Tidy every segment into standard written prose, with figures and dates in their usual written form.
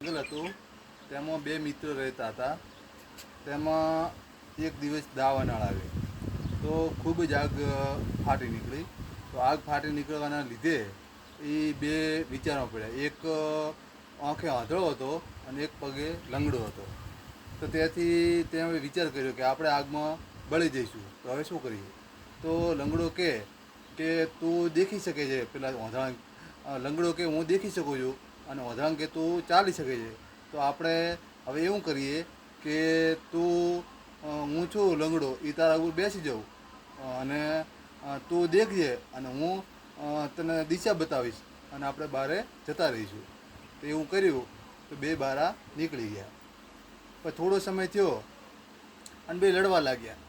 જંગલ હતું. તેમાં બે મિત્રો રહેતા હતા. તેમાં એક દિવસ દાવાનળ આવી તો ખૂબ જ આગ ફાટી નીકળી. તો આગ ફાટી નીકળવાના લીધે એ બે વિચારવા પડ્યા. એક આંખે આંધળો હતો અને એક પગે લંગડો હતો. તો ત્યાંથી તેમણે વિચાર કર્યો કે આપણે આગમાં બળી જઈશું, તો હવે શું કરીએ? તો લંગડો કે તું દેખી શકે છે, પેલા ઓંધળાંગ લંગડો કે હું દેખી શકું છું અને ઓંધળાંગ કે તું ચાલી શકે છે. તો આપણે હવે એવું કરીએ કે તું હું છું લંગડો, એ તારા ઉપર બેસી જાઉં અને તું દેખજે અને હું તને દિશા બતાવીશ અને આપણે બહારે જતા રહીશું. તો એવું કર્યું તો બે બારા નીકળી ગયા. પણ થોડો સમય થયો અને બે લડવા લાગ્યા.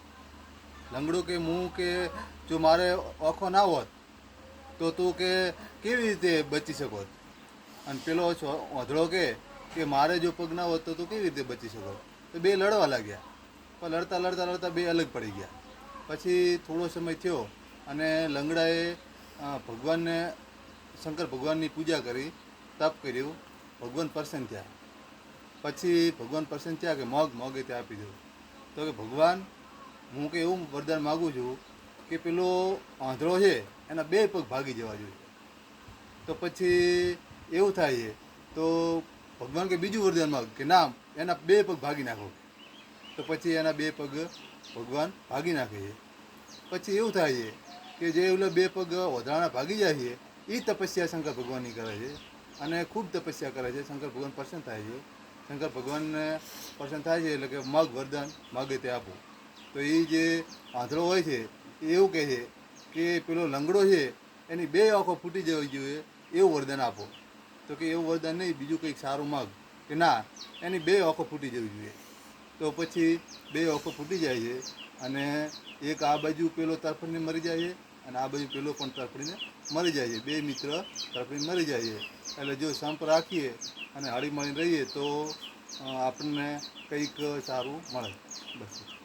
લંગડો કે હું કે જો મારે આંખો ના હોત તો તું કે કેવી રીતે બચી શકો? અને પેલો ઓંધળો કે મારે જો પગ ના હોત તો તું કેવી રીતે બચી શકો? તો બે લડવા લાગ્યા. પણ લડતા લડતા લડતા બે અલગ પડી ગયા. પછી થોડો સમય થયો અને લંગડાએ ભગવાનને શંકર ભગવાનની પૂજા કરી, તપ કર્યું, ભગવાન પ્રસન્ન થયા. પછી ભગવાન પ્રસન્ન થયા કે મોગે તે આપી દઉં. તો કે ભગવાન, હું કે એવું વરદાન માગું છું કે પેલો આંધળો છે એના બે પગ ભાગી જવા જોઈએ. તો પછી એવું થાય છે તો ભગવાન કે બીજું વરદાન માગ કે ના, એના બે પગ ભાગી નાખો. તો પછી એના બે પગ ભગવાન ભાગી નાખે છે. પછી એવું થાય છે કે જે ઓલા બે પગ ઓંધળાના ભાગી જાય છે એ તપસ્યા શંકર ભગવાનની કરે છે અને ખૂબ તપસ્યા કરે છે. શંકર ભગવાન પ્રસન્ન થાય છે. શંકર ભગવાનને પ્રસન્ન થાય છે એટલે કે મગ વરદાન માગે તે આપો. તો એ જે આંધળો હોય છે એ એવું કહે છે કે પેલો લંગડો છે એની બે આંખો ફૂટી જવી જોઈએ એવું વરદાન આપો. તો કે એવું વરદાન નહીં, બીજું કંઈક સારું માગ. કે ના, એની બે આંખો ફૂટી જવી જોઈએ. તો પછી બે આંખો ફૂટી જાય છે અને એક આ બાજુ પેલો તરફડીને મરી જાય છે અને આ બાજુ પેલો પણ તરફડીને મરી જાય છે. બે મિત્ર તરફડીને મરી જાય છે. એટલે જો સંપ રાખીએ અને હળીમળીને રહીએ તો આપણને કંઈક સારું મળે. બસ.